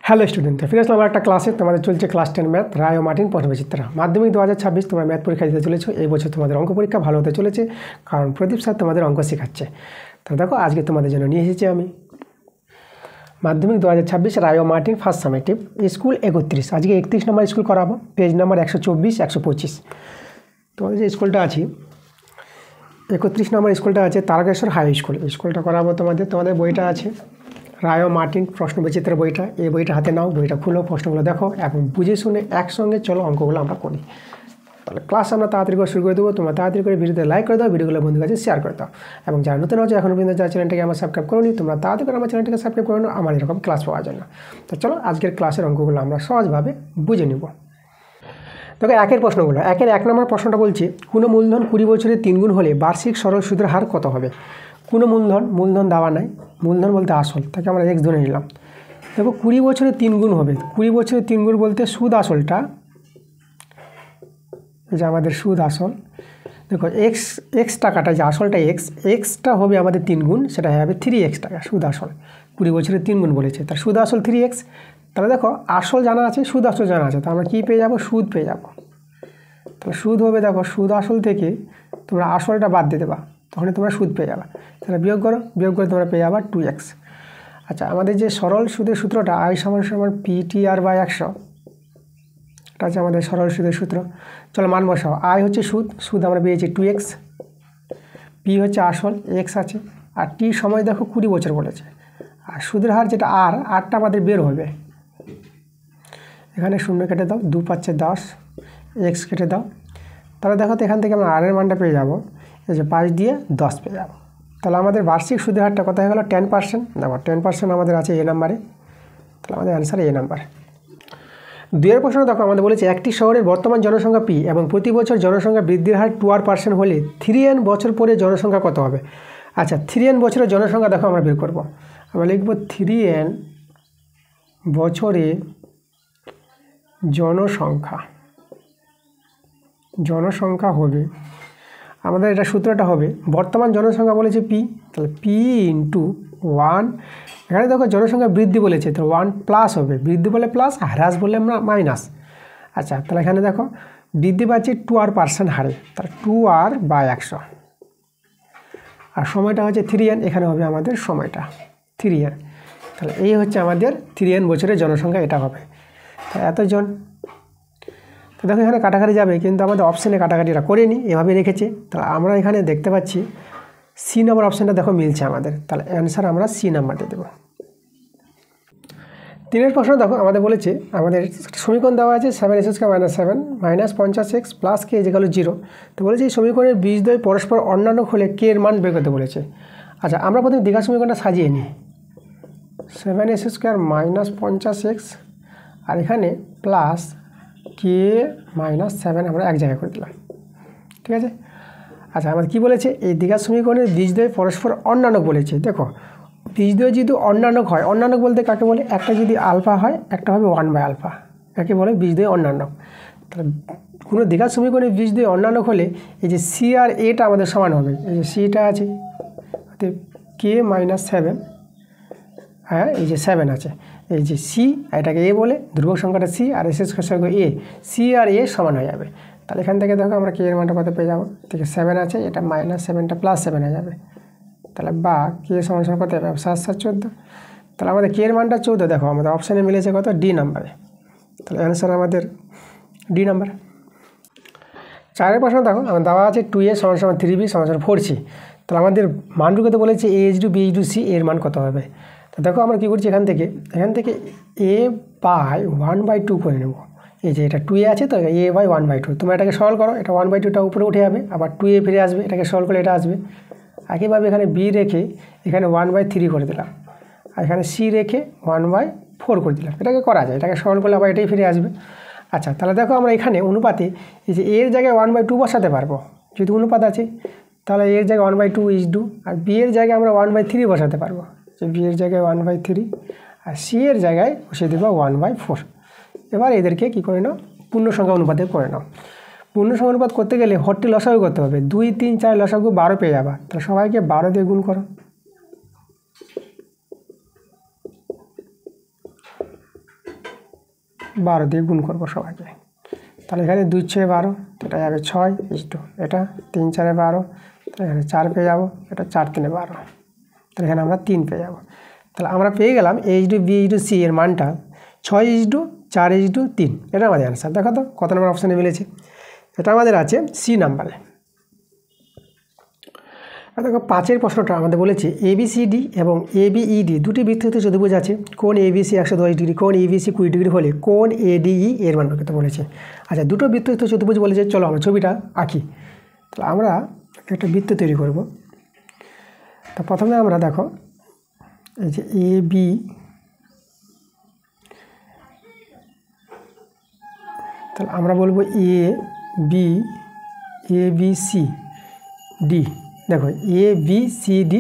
Hello student, ফিরে আসলাম আমার একটা ক্লাসে। তোমাদের চলছে ক্লাস 10 ম্যাথ, রায় ও মার্টিন পটভচিত্রা। মাধ্যমিক 2026 তোমরা ম্যাথ পরীক্ষা দিতে চলেছো। এই বছর তোমাদের অঙ্ক পরীক্ষা ভালো হতে চলেছে, কারণ প্রদীপ স্যার তোমাদের অঙ্ক শেখাচ্ছে। তো দেখো, আজকে তোমাদের জন্য নিয়ে এসেছি আমি মাধ্যমিক 2026 রায় ও মার্টিন ফার্স্ট সামেটিভ স্কুল 31। আজকে 31 নম্বর স্কুল করাবো, পেজ নাম্বার 124 125। তোমাদের যে স্কুলটা আছে 31 নম্বর স্কুলটা আছে তারকেশ্বর হাই স্কুল। স্কুলটা করাবো তোমাদের বইটা আছে রায় ও মার্টিন প্রশ্নবিচিত্রের বইটা। এই বইটা হাতে নাও, বইটা খুলো, প্রশ্নগুলো দেখো এবং বুঝে শুনে একসঙ্গে চলো অঙ্কগুলো আমরা করি। তাহলে ক্লাস আমরা তাড়াতাড়ি করে শুরু করে দেবো। তোমরা তাড়াতাড়ি করে ভিডিওতে লাইক করে দাও, ভিডিওগুলো বন্ধুর কাছে শেয়ার করে দাও, এবং যারা নতুন আছে এখনও পর্যন্ত যারা চ্যানেলটাকে আমার সাবস্ক্রাইব করোনি, তোমরা তাড়াতাড়ি করে আমার চ্যানেলটাকে সাবস্ক্রাইব করে নাও আমার এরকম ক্লাস পাওয়ার জন্য। তো চলো আজকের ক্লাসের অঙ্কগুলো আমরা সহজভাবে বুঝে নিব। দেখো একের প্রশ্নগুলো, একের 1 নম্বর প্রশ্নটা বলছে কোনো মূলধন 20 বছরে 3 গুণ হলে বার্ষিক সরল সুদের হার কত হবে। কোনো মূলধন দেওয়া নাই, মূলধন বলতে আসল, তাকে আমরা x ধরে নিলাম। দেখো 20 বছরে 3 গুণ হবে, 20 বছরে 3 গুণ বলতে সুদ আসলটা, যে আমাদের সুদ আসল। দেখো এক্স টাকাটা যে আসলটা এক্সটা হবে আমাদের 3 গুণ, সেটা হবে 3x টাকা সুদ আসল। 20 বছরে 3 গুণ বলেছে, তার সুদ আসল 3x। তাহলে দেখো আসল জানা আছে, সুদ আসল জানা আছে, তো আমরা কী পেয়ে যাব, সুদ পেয়ে যাব। তাহলে সুদ হবে, দেখো সুদ আসল থেকে তোমরা আসলটা বাদ দিয়ে দেবা, তখনই তোমরা সুদ পেয়ে যাবে। তাহলে বিয়োগ করে তোমরা পেয়ে যাবা 2x। আচ্ছা, আমাদের যে সরল সুদের সূত্রটা I = PTR/100, এটা হচ্ছে আমাদের সরল সুদের সূত্র। চলো মান বসাও। I হচ্ছে সুদ আমরা পেয়েছি 2x, P হচ্ছে আসল x আছে, আর T সময় দেখো 20 বছর বলেছে, আর সুদের হার যেটা আরটা আমাদের বের হবে। এখানে 0 কেটে দাও, 2 পাচ্ছে 10, x কেটে দাও। তাহলে দেখো তো এখান থেকে আমরা আরের মানটা পেয়ে যাব, এই যে 5 দিয়ে 10 পেয়ে যাব। তাহলে আমাদের বার্ষিক সুদের হারটা কত হয়ে গেল, 10%। দেখো 10% আমাদের আছে এ নাম্বারে, তাহলে আমাদের অ্যান্সার এ নাম্বার। 2 প্রশ্ন দেখো, আমাদের বলেছে একটি শহরের বর্তমান জনসংখ্যা P এবং প্রতি বছর জনসংখ্যা বৃদ্ধির হার 2% হলে 3n বছর পরে জনসংখ্যা কত হবে। আচ্ছা, 3n বছরের জনসংখ্যা দেখো আমরা বের করব। আমরা লিখব 3n বছরে জনসংখ্যা হবে, আমাদের এটা সূত্রটা হবে বর্তমান জনসংখ্যা বলেছে P, তাহলে P × 1। এখানে দেখো জনসংখ্যা বৃদ্ধি বলেছে, তো 1 প্লাস হবে, বৃদ্ধি বলে প্লাস, হ্রাস বলে আমরা মাইনাস। আচ্ছা, তাহলে এখানে দেখো বৃদ্ধি পাচ্ছে 2r% হারে, তাহলে 2r/100, আর সময়টা হচ্ছে 3n, এখানে হবে আমাদের সময়টা 3n। তাহলে এই হচ্ছে আমাদের 3n বছরের জনসংখ্যা, এটা হবে। তা এতজন, তো দেখো এখানে কাটাকাটি যাবে, কিন্তু আমাদের অপশানে কাটাকাটিটা করেনি, এভাবে রেখেছে। তাহলে আমরা এখানে দেখতে পাচ্ছি সি নাম্বার অপশানটা দেখো মিলছে আমাদের, তাহলে অ্যান্সার আমরা সি নাম্বারটা দেবো। 3 প্রশ্ন দেখো, আমাদের বলেছে আমাদের সমীকরণ দেওয়া আছে 7x² - 7 - 50x + k = 0। তো বলেছে এই সমীকরণের বীজদ্বয় পরস্পর অন্যান্য হলে k এর মান বের করতে বলেছে। আচ্ছা, আমরা প্রথমে দ্বিঘাত সমীকরণটা সাজিয়ে নিই। 7x² - 50x আর এখানে প্লাস k - 7 আমরা এক জায়গায় করে দিলাম, ঠিক আছে। আচ্ছা, আমাদের কী বলেছে, এই দ্বিঘাত সমীকরণের বীজদ্বয় পরস্পর অন্যান্য বলেছে। দেখো বীজদ্বয় যদি অন্যান্য হয়, অন্যান্য বলতে কাকে বলে, একটা যদি আলফা হয় একটা হবে 1/α, একে বলে বীজদ্বয় অন্যান্য। তাহলে কোনো দ্বিঘাত সমীকরণের বীজদ্বয় অন্যান্য হলে এই যে সি আর এটা আমাদের সমান হবে, এই যে সিটা আছে k - 7, হ্যাঁ এই যে 7 আছে, এই যে সি, এটাকে এ বলে, ধ্রুবক সংখ্যাটা সি আর s² সংখ্যা এ, সি আর এ সমান হয়ে যাবে। তাহলে এখান থেকে দেখো আমরা k এর মানটা কত পেয়ে যাবো, থেকে 7 আছে, এটা -7টা +7 হয়ে যাবে। তাহলে বা k = কত হবে, 7 7 14। তাহলে আমাদের k এর মানটা 14, দেখো আমাদের অপশানে মিলেছে কত, ডি নাম্বারে। তাহলে অ্যান্সার আমাদের ডি নাম্বার। 4 প্রশ্ন দেখো, আমার দেওয়া আছে 2a = 3b = 4c। তাহলে আমাদের মান রুখতে বলেছে a/b / c এর মান কত হবে। তো দেখো আমরা কী করছি, এখান থেকে a/1/2 করে নেব। এই যে এটা 2a আছে, তো a/1/2, তোমরা এটাকে সলভ করো, এটা 1/2টা উপরে উঠে যাবে, আবার 2a ফিরে আসবে, এটাকে সলভ করলে এটা আসবে। একইভাবে এখানে b রেখে এখানে 1/3 করে দিলাম, আর এখানে c রেখে 1/4 করে দিলাম। এটাকে করা যায়, এটাকে সলভ করলে আবার এটাই ফিরে আসবে। আচ্ছা, তাহলে দেখো আমরা এখানে অনুপাতে এই যে এর জায়গায় 1/2 বসাতে পারবো, যেহেতু অনুপাত আছে। তাহলে এর জায়গায় 1/2 আর b এর জায়গায় আমরা 1/3 বসাতে পারবো, যে b এর জায়গায় 1/3 আর c এর জায়গায় বসিয়ে দেবো 1/4। এবার এদেরকে কী করে নাও, পূর্ণ সংখ্যা অনুপাতে করে নাও। পূর্ণ সংখ্যা অনুপাত করতে গেলে হরটি লসাগু করতে হবে, 2 3 4 লসাগু 12 পেয়ে যাবা। তাহলে সবাইকে 12 দিয়ে গুণ করো, 12 দিয়ে গুণ করবো সবাইকে। তাহলে এখানে 2 6 12, এটা যাবে 6 এটা 3 4 12, তাহলে এখানে 4 পেয়ে যাবো, এটা 4 3 12, তাহলে এখানে আমরা 3 পেয়ে যাবো। তাহলে আমরা পেয়ে গেলাম A/B/C এর মানটা 6:4:3। এটা আমাদের অ্যান্সার। দেখো তো কত নম্বর অপশানে মিলেছে। এটা আমাদের আছে সি নাম্বারে। দেখো 5-এর প্রশ্নটা আমাদের বলেছে ABCD এবং ABED দুটি বৃত্তস্থ চতুর্ভুজ আছে। কোণ ABC 110 ডিগ্রি, কোণ ABC 20 ডিগ্রি হলে কোণ ADE এর মান কত বলেছে। আচ্ছা, দুটো বৃত্তস্থ চতুর্ভুজ বলেছে, চলো আমরা ছবিটা আঁকি। তাহলে আমরা একটা বৃত্ত তৈরি করব। তো প্রথমে আমরা দেখো এই যে AB, তাহলে আমরা বলবো ABCD। দেখো ABCD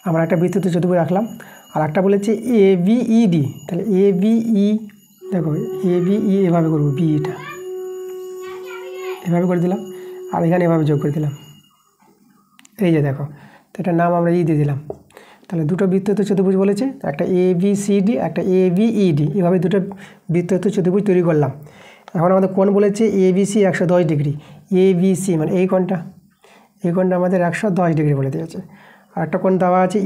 আমরা একটা বৃত্তস্থ চতুর্ভুজ রাখলাম। আর একটা বলেছে ABED, তাহলে ABE, দেখো ABE এভাবে করবো, বিটা এভাবে করে দিলাম, আর এখানে এভাবে যোগ করে দিলাম। এই যে দেখো, তো এটার নাম আমরা দিয়ে দিলাম। তাহলে দুটো বৃত্তস্থ চতুর্ভুজ বলেছে, একটা ABCD, একটা ABED, এভাবে দুটো বৃত্তস্থ চতুর্ভুজ তৈরি করলাম। এখন আমাদের কোণ বলেছে ABC 110 ডিগ্রি, ABC মানে এই কোণটা আমাদের 110 ডিগ্রি বলে দিয়েছে। আর একটা কোণ দেওয়া আছে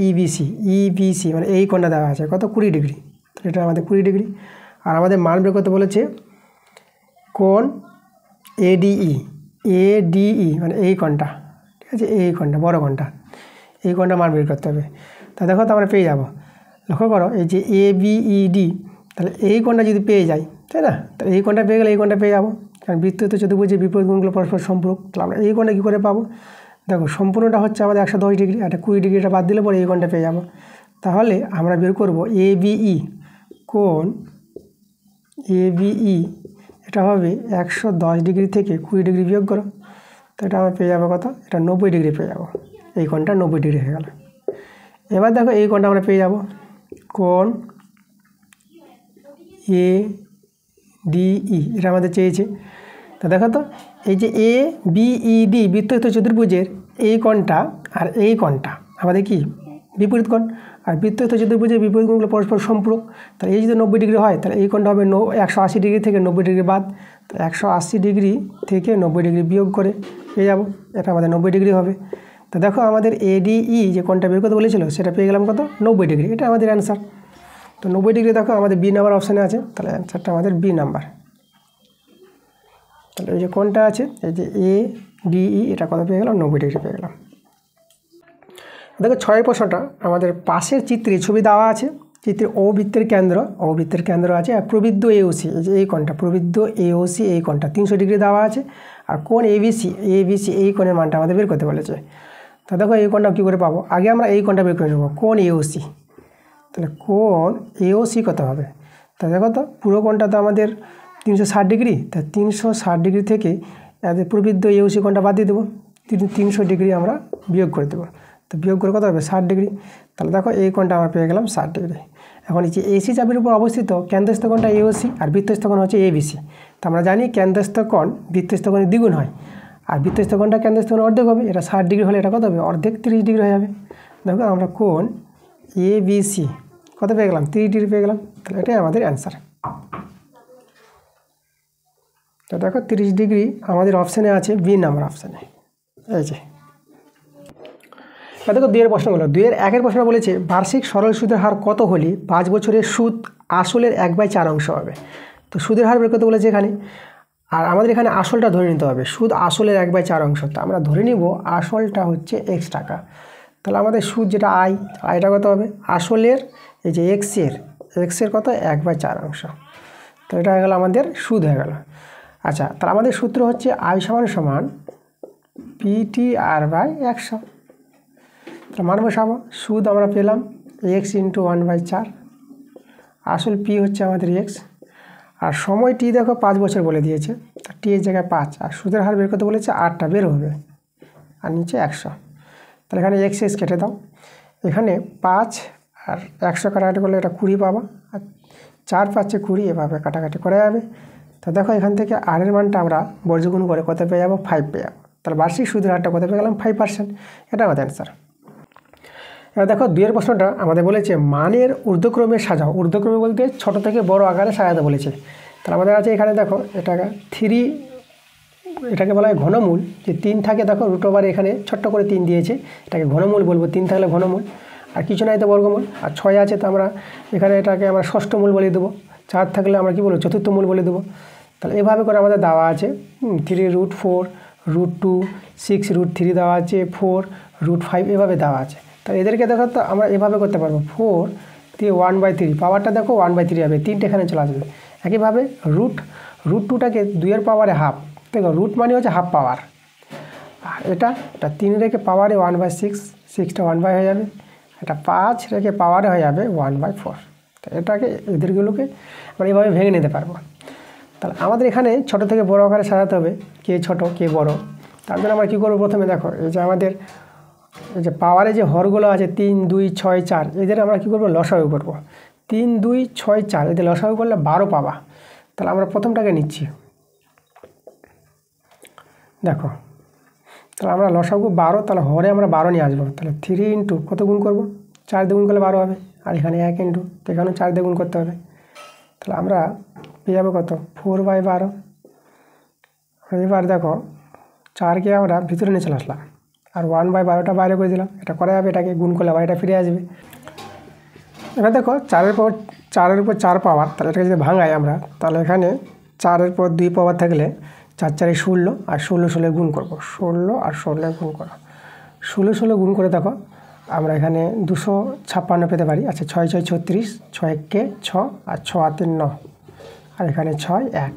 EBC মানে এই কোণটা দেওয়া আছে কত, 20 ডিগ্রি, তাহলে এটা আমাদের 20 ডিগ্রি। আর আমাদের মান বের করতে বলেছে কোণ ADE মানে এই কোণটা, ঠিক আছে, এই কোণটা বড় কোণটা, এই কোণটা মান বের করতে হবে। তা দেখো তো আমরা পেয়ে যাব। লক্ষ্য করো এই যে ABED, তাহলে এই কোণটা যদি পেয়ে যাই, তাই না, তাহলে এই কোণটা পেয়ে গেলে এই কোণটা পেয়ে যাবো, কারণ বৃত্তস্থ চতুর্ভুজের বিপরীত কোণগুলো পরস্পর সম্পূরক। তাহলে আমরা এই কোণটা কী করে পাবো। দেখো সম্পূর্ণটা হচ্ছে আমাদের 110 ডিগ্রি, একটা 20 ডিগ্রিটা বাদ দিলে পরে এই কোণটা পেয়ে যাবো। তাহলে আমরা বের করব ABE, কোণ ABE এটা হবে 110 ডিগ্রি থেকে 20 ডিগ্রি বিয়োগ করো, তো এটা আমরা পেয়ে যাবো কত, এটা 90 ডিগ্রি পেয়ে যাবো। এই কোণটা 90 ডিগ্রি হয়ে গেল। এবার দেখো এই কোণটা আমরা পেয়ে যাব, কোণ ADE, এটা আমাদের চেয়েছে। তো দেখো তো এই যে ABED বৃত্তস্থ চতুর্ভুজের এই কোণটা আর এই কোণটা আমাদের কি বিপরীত কোণ, আর বৃত্তস্থ চতুর্ভুজের বিপরীত কোণগুলো পরস্পর সম্পূরক। তাহলে এই যদি 90 ডিগ্রি হয়, তাহলে এই কোণটা হবে 180 ডিগ্রি থেকে 90 ডিগ্রি বাদ, তো 180 ডিগ্রি থেকে 90 ডিগ্রি বিয়োগ করে পেয়ে যাবো, এটা আমাদের 90 ডিগ্রি হবে। তো দেখো আমাদের ADE যে কোণটা বের করতে বলেছিল সেটা পেয়ে গেলাম কত, 90 ডিগ্রি, এটা আমাদের অ্যান্সার। তো 90 ডিগ্রি দেখো আমাদের বি নাম্বার অপশানে আছে, তাহলে অ্যান্সারটা আমাদের বি নাম্বার। তাহলে এই যে কোণটা আছে এই যে ADE, এটা কত পেয়ে গেলাম, 90 ডিগ্রি পেয়ে গেলাম। দেখো 6 প্রশ্নটা আমাদের পাশের চিত্রে ছবি দেওয়া আছে। চিত্রে ও বৃত্তের কেন্দ্র আছে, আর প্রবৃদ্ধ AOC, এই যে এই কোণটা প্রবৃদ্ধ AOC, এই কোণটা 300 ডিগ্রি দেওয়া আছে। আর কোণ ABC এই কোণের মানটা আমাদের বের করতে বলেছে। তা দেখো এই কোণটা কী করে পাবো, আগে আমরা এই কোণটা বের করে নেব, কোণ AOC। তাহলে কোণ AOC কত হবে, তা দেখো তো পুরো কোণটা তো আমাদের 360 ডিগ্রি, তা 360 ডিগ্রি থেকে এদের প্রবৃদ্ধ AOC কোণটা বাদ দিয়ে দেবো, 300 ডিগ্রি আমরা বিয়োগ করে দেবো। তো বিয়োগ করে কত হবে, 60 ডিগ্রি। তাহলে দেখো এই কোণটা আমরা পেয়ে গেলাম 60 ডিগ্রি। এখন এই যে AC চাপের উপর অবস্থিত কেন্দ্রস্থ কোণটা AOC আর বৃত্তস্থ কোণ হচ্ছে ABC। তো আমরা জানি কেন্দ্রস্থ কোণ বৃত্তস্থ কোণের দ্বিগুণ হয়, আর বৃত্তস্থ কোণটা কেন্দ্রস্থ কোণ অর্ধেক হবে, এটা 60 ডিগ্রি হলে এটা কত হবে, অর্ধেক 30 ডিগ্রি হয়ে যাবে। দেখো আমরা কোণ ABC কত পেয়ে গেলাম, 30 ডিগ্রি পেয়ে গেলাম, তাহলে এটাই আমাদের অ্যান্সার। তো দেখো 30 ডিগ্রি আমাদের অপশানে আছে, বি নাম্বার অপশানে। এই যে দেখো 2 এর প্রশ্নগুলো, 2 এর 1-এর প্রশ্ন বলেছে বার্ষিক সরল সুদের হার কত হলে 5 বছরের সুদ আসলের 1/4 অংশ হবে। তো সুদের হার বের করতে বলেছে এখানে, আর আমাদের এখানে আসলটা ধরে নিতে হবে, সুদ আসলের 1/4 অংশ। তো আমরা ধরে নিব আসলটা হচ্ছে x টাকা। তাহলে আমাদের সুদ যেটা আয়টা কত হবে, আসলের এই যে x এর কত 1/4 অংশ। তো এটা হয়ে গেল আমাদের সুদ হয়ে গেল। আচ্ছা, তাহলে আমাদের সূত্র হচ্ছে I সমান PTR/100। তাহলে মান বসাবো, সুদ আমরা পেলাম x × 1/4, আসল P হচ্ছে আমাদের x, আর সময় T দেখো 5 বছর বলে দিয়েছে, তা T এর জায়গায় 5, আর সুদের হার বের করতে বলেছে 8টা বের হবে, আর নিচে 100। তাহলে এখানে x কেটে দাও, এখানে 5 আর 100 কাটাকাটি করলে এটা 20 পাবা, আর 4 5 20 এভাবে কাটাকাটি করা যাবে। তো দেখো এখান থেকে আর এর মানটা আমরা বর্গগুণ করে কত পেয়ে যাবো, 5 পেয়ে যাবো। তাহলে বার্ষিক সুদের হারটা কত পেয়ে গেলাম, 5%, এটা আমাদের অ্যান্সার। এবার দেখো 2 এর প্রশ্নটা আমাদের বলেছে মানের ঊর্ধ্বক্রমে সাজাও। ঊর্ধ্বক্রমে বলতে ছোট থেকে বড় আকারে সাজাতে বলেছে। তাহলে আমাদের আছে এখানে দেখো এটাকে 3, এটাকে বলা হয় ঘনমূল। যে 3 থাকে দেখো রুট ওভার এখানে ছোট্ট করে 3 দিয়েছে, এটাকে ঘনমূল বলবো। 3 থাকলে ঘনমূল, আর কিছু নাই তো বর্গমূল। আর 6 আছে তো আমরা এখানে এটাকে আমরা ষষ্ঠ মূল বলে দেবো। 4 থাকলে আমরা কী বলবো চতুর্থ মূল বলে দেবো। তাহলে এভাবে করে আমাদের দেওয়া আছে 3√4, √2, 6√3 দেওয়া আছে, 4√5 এভাবে দেওয়া আছে। তাহলে এদেরকে দেখো তো আমরা এভাবে করতে পারবো 4 দিয়ে 1/3, পাওয়ারটা দেখো 1/3 হবে, 3টা এখানে চলে আসবে। একইভাবে √2টাকে 2 পাওয়ারে হাফ, দেখো রুট মানে হচ্ছে হাফ পাওয়ার। আর এটা 3 রেখে পাওয়ারে 1/6, 6টা 1 হয়ে যাবে। এটা 5 রেখে পাওয়ারে হয়ে যাবে 1/4। তো এটাকে এদেরগুলোকে আমরা এভাবে ভেঙে নিতে পারবো। তাহলে আমাদের এখানে ছোট থেকে বড় আকারে সাজাতে হবে, কে ছোট কে বড়। তার জন্য আমরা কী করবো, প্রথমে দেখো এই যে আমাদের এই যে পাওয়ারে যে হরগুলো আছে 3, 2, 6, 4, এদের আমরা কী করবো লসাগু করবো। 3, 2, 6, 4 এদের লসাগু করলে 12 পাবা। তাহলে আমরা প্রথমটাকে নিচ্ছি, দেখো তাহলে আমরা লসাগু 12, তাহলে হরে আমরা 12 নিয়ে আসবো। তাহলে 3 ইন্টু কত গুণ করবো, 4 দিয়ে গুণ করলে 12 হবে। আর এখানে 1 ইন্টু, তো এখানেও 4 দিয়ে গুণ করতে হবে। তাহলে আমরা পেয়ে যাবো কত 4/12। এবার দেখো 4কে আমরা ভিতরে নিয়ে চলে আসলাম, আর 1/12টা বাইরে করে দিলাম। এটা করা যাবে, এটাকে গুণ করলে আবার এটা ফিরে আসবে। এবার দেখো 4-এর উপর 4 পাওয়ার, তাহলে এটাকে যদি ভাঙাই আমরা, তাহলে এখানে 4-এর পর 2 পাওয়ার থাকলে 4 4 16, আর 16 16 গুণ করবো। 16 আর 16 গুণ করো, 16 16 গুণ করে দেখো আমরা এখানে 256 পেতে পারি। আচ্ছা 6 6 36, 6 1 6, আর 6 আর 3 9, আর এখানে 6 1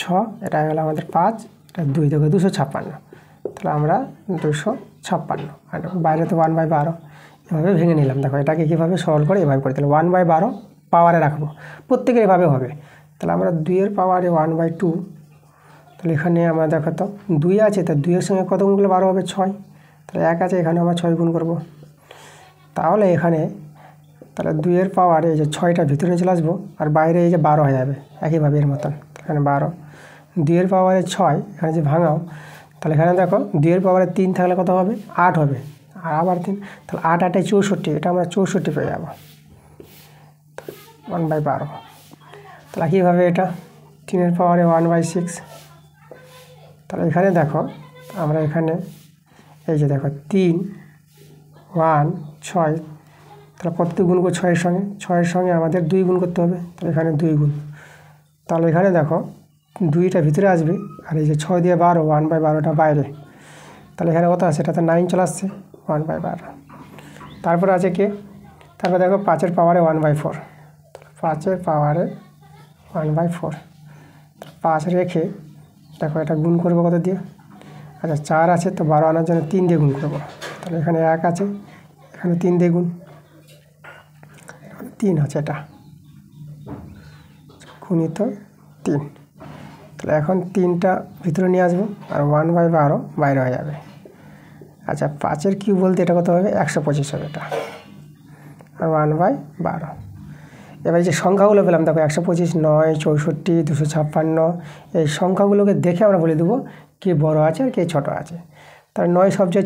6, এটা হয়ে গেলো আমাদের 5, এটা 2 দেখো 256। তাহলে আমরা 256, আর বাইরে তো 1/12 এভাবে ভেঙে নিলাম। দেখো এটাকে কীভাবে সরল করে এভাবে করে, তাহলে 1/12 পাওয়ারে রাখবো, প্রত্যেকের এভাবে হবে। তাহলে আমরা 2-এর পাওয়ারে 1/2, তাহলে এখানে আমরা দেখো তো 2 আছে, তা 2-এর সঙ্গে কত গুণ করলে 12 হবে 6, তাহলে 1 আছে এখানে আমরা 6 গুণ করবো। তাহলে এখানে তাহলে 2-এর পাওয়ারে এই যে 6টা ভিতরে চলে আসবো, আর বাইরে এই যে 12 হয়ে যাবে একইভাবে এর মতন। এখানে 12, 2-এর পাওয়ারে 6, এখানে যে ভাঙাও, তাহলে এখানে দেখো 2-এর পাওয়ারে 3 থাকলে কত হবে 8 হবে, আর আবার 3, তাহলে 8 8 64, এটা আমরা 64 পেয়ে যাবো 1/12। তাহলে কীভাবে এটা 3-এর পাওয়ারে 1/6, তাহলে এখানে দেখো আমরা এখানে এই যে দেখো 3 1 6, তাহলে কত গুণ করবো 6-এর সঙ্গে, 6-এর সঙ্গে আমাদের 2 গুণ করতে হবে। তাহলে এখানে 2 গুণ, তাহলে এখানে দেখো 2টা ভিতরে আসবে, আর এই যে 6 দিয়ে 12, 1/12টা বাইরে। তাহলে এখানে কত আছে, এটাতে 9 চলে আসছে 1/12। তারপরে আছে কে, তারপরে দেখো 5-এর পাওয়ারে 1/4, 5-এর পাওয়ারে 1/4, 5 রেখে দেখো এটা গুণ করবো কত দিয়ে। আচ্ছা 4 আছে, তো 12 আনার জন্য 3 দিয়ে গুণ করবো। তাহলে এখানে 1 আছে, এখানে 3 দিয়ে গুণ, 3 আছে, এটা গুণিত 3। তাহলে এখন 3টা ভিতরে নিয়ে আসবো, আর 1/12 বাইরে হয়ে যাবে। আচ্ছা 5-এর কিউব বলতে এটা কত হবে 125 হবে এটা, আর 1/12। এবার যে সংখ্যাগুলো পেলাম দেখো 125, 9, 64, 256, এই সংখ্যাগুলোকে দেখে আমরা বলে দেবো কে বড় আছে আর কে ছোট আছে। তাহলে 9 সবচেয়ে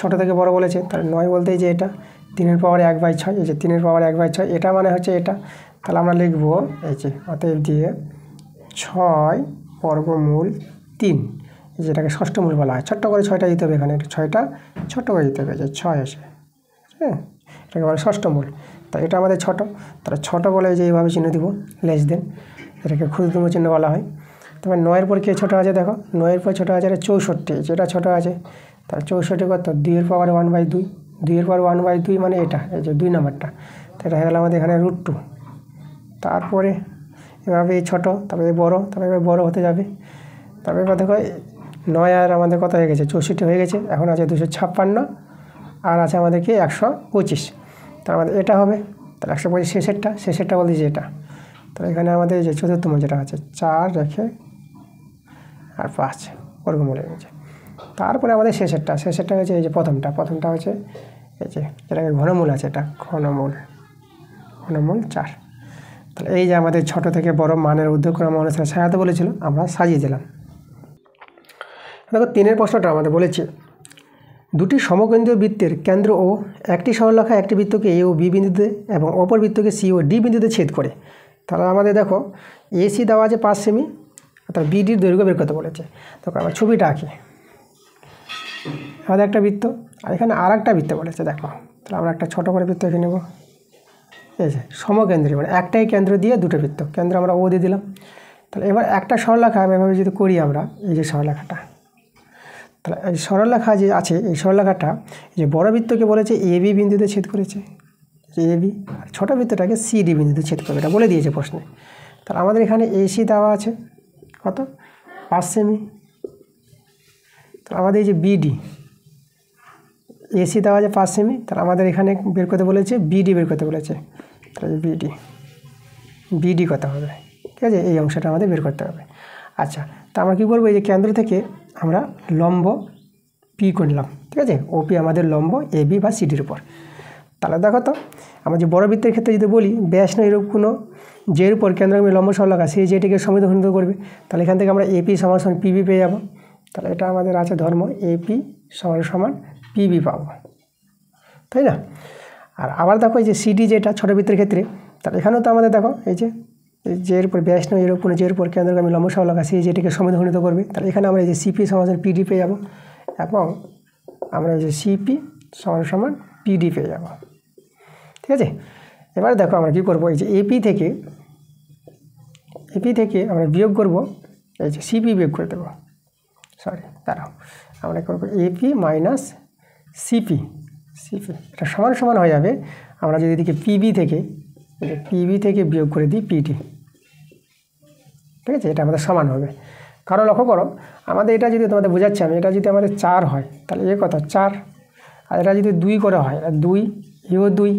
ছোট থেকে বড় বলেছে, তাহলে 9 বলতে এই যে এটা 3-এর পাওয়ারে 1/6, এই যে 3-এর পাওয়ারে 1/6, এটা মানে হচ্ছে এটা। তাহলে আমরা লিখবো এই যে অতএব দিয়ে 6 বর্গমূল 3, যেটাকে ষষ্ঠ মূল বলা হয়। ছোট্ট করে 6টা দিতে হবে, এখানে এটা 6টা ছোট্ট করে দিতে হবে, যে 6 আসে, হ্যাঁ এটাকে বলে ষষ্ঠ মূল। তা এটা আমাদের ছোট, তাহলে ছোট বলে যে এইভাবে চিহ্ন দিব লেস দেন, এটাকে ক্ষুদ্রতম চিহ্ন বলা হয়। তবে 9-এর পর কে ছোটো আছে দেখো, 9-এর পর ছোটো আছে 64, যেটা ছোটো আছে। তাহলে 64 কত 2-এর পাওয়ারে 1/2, 2-এর পাওয়ারে 1/2 মানে এটা এই যে 2 নম্বরটা, তো এটা হয়ে গেল আমাদের এখানে √2। তারপরে এভাবে এই ছোটো, তারপরে বড়ো, তারপরে বড়ো হতে যাবে। তারপরে এবার দেখো 9 আর আমাদের কত হয়ে গেছে 64 হয়ে গেছে, এখন আছে 256, আর আছে আমাদের কি 125। তার আমাদের এটা হবে, তাহলে 125 শেষেরটা বলতে যে এটা। তাহলে এখানে আমাদের যে চতুর্থ যেটা আছে 4 রেখে আর 5 বর্গমূল হয়ে গেছে। তারপরে আমাদের শেষেরটা হচ্ছে এই যে প্রথমটা হচ্ছে এই যে যেটাকে ঘনমূল আছে, এটা ঘনমূল 4। তাহলে এই যে আমাদের ছোট থেকে বড় মানের ঊর্ধ্বক্রম অনুসারে সাজাতে বলেছিল, আমরা সাজিয়ে দিলাম। দেখো 3-এর প্রশ্নটা আমাদের বলেছে দুটি সমকেন্দ্রীয় বৃত্তের কেন্দ্র ও একটি সরলরেখা একটি বৃত্তকে এ ও বি বিন্দুতে এবং অপর বৃত্তকে সি ও ডি বিন্দুতে ছেদ করে তাহলে আমাদের দেখো এসি দেওয়া আছে 5 সেমি, তার বিডির দৈর্ঘ্য বের করতে বলেছে। তখন আমরা ছবিটা আঁকি। আমাদের একটা বৃত্ত, আর এখানে আর একটা বৃত্ত বলেছে। দেখো তাহলে আমরা একটা ছোটো করে বৃত্ত এঁকে নেব। এই যে সমকেন্দ্রী, মানে একটাই কেন্দ্র দিয়ে দুটো বৃত্ত, কেন্দ্র আমরা ও দিয়ে দিলাম। তাহলে এবার একটা সরলরেখা এভাবে যদি করি আমরা, এই যে সরলরেখাটা, তাহলে এই সরলরেখা যে আছে, এই সরলরেখাটা এই যে বড় বৃত্তকে বলেছে এবি বিন্দুতে ছেদ করেছে, এবি, আর ছোটো বৃত্তটাকে সিডি বিন্দুতে ছেদ করবে, এটা বলে দিয়েছে প্রশ্নে। তাহলে আমাদের এখানে এসি দেওয়া আছে কত, 5 সেমি। তাহলে আমাদের এই যে বিডি, এসি দেওয়া আছে 5 সেমি, তাহলে আমাদের এখানে বের করতে বলেছে বিডি বের করতে বলেছে। তাহলে বিডি কত হবে, ঠিক আছে, এই অংশটা আমাদের বের করতে হবে। আচ্ছা, তা আমরা কী করবো, এই যে কেন্দ্র থেকে আমরা লম্ব পি করলাম, ঠিক আছে, ওপি আমাদের লম্ব এবি বা সিডির উপর। তাহলে দেখো তো আমরা যে বড় বৃত্তের ক্ষেত্রে যদি বলি ব্যাস না এরূপ কোনো যের উপর কেন্দ্রগামী লম্ব সরলরেখা, সেই যেটিকে সমদ্বিখণ্ডিত করবে, তাহলে এখান থেকে আমরা এপি সমান সমান পিবি পেয়ে যাবো। তাহলে এটা আমাদের আছে ধর্ম, এপি সমান সমান পিবি পাবো, তাই না। আর আবার দেখো এই যে সিডি যেটা ছোটো বৃত্তের ক্ষেত্রে, তাহলে এখানেও তো আমাদের দেখো এই যে যের উপর ব্যাস নয় এর উপর যের উপর কেন্দ্রগামী লম্ব সরলরেখা, সেই যেটিকে সমদ্বিখণ্ডিত করবে। তাহলে এখানে আমরা এই যে সিপি সমান সমান পিডি পেয়ে যাবো, এবং আমরা এই যে সিপি সমান সমান পিডি পেয়ে যাবো, ঠিক আছে। এবার দেখো আমরা কী করবো, এই যে এপি থেকে আমরা বিয়োগ করব, এই যে সিপি বিয়োগ করে দেবো, দাঁড়াও, আমরা করবো এপি মাইনাস সিপি, এটা সমান সমান হয়ে যাবে আমরা যদি এদিকে পিবি থেকে বিয়োগ করে দিই পিডি, ঠিক আছে, এটা আমাদের সমান হবে। কারণ লক্ষ্য করো আমাদের এটা যদি তোমাদের বোঝাচ্ছি আমি, এটা যদি আমাদের 4 হয় তাহলে এ কত 4, আর এটা যদি 2 করে হয় 2, এও 2,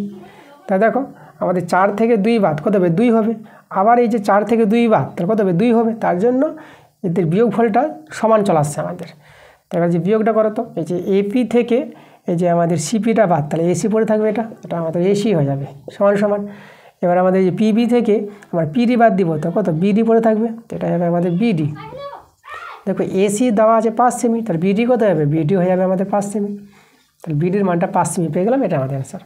তাই দেখো আমাদের 4 থেকে 2 বাদ কত হবে 2 হবে, আবার এই যে 4 থেকে 2 বাদ তাহলে কত হবে 2 হবে, তার জন্য এদের বিয়োগফলটা সমান চলে আসছে আমাদের। তো এবার যে বিয়োগটা করো তো, এই যে এপি থেকে এই যে আমাদের সিপিটা বাদ, তাহলে এসি পড়ে থাকবে, এটা আমাদের এসি হয়ে যাবে সমান সমান। এবার আমাদের যে পিবি থেকে আমরা পিডি বাদ দিব, তো কত বিডি পড়ে থাকবে, তো এটা হবে আমাদের বিডি। দেখো এসি দেওয়া আছে 5 সেমি, তাহলে বিডি কত হবে, বিডি হয়ে যাবে আমাদের 5 সেমি। তাহলে বিডির মানটা 5 সেমি পেয়ে গেলাম, এটা আমাদের অ্যান্সার।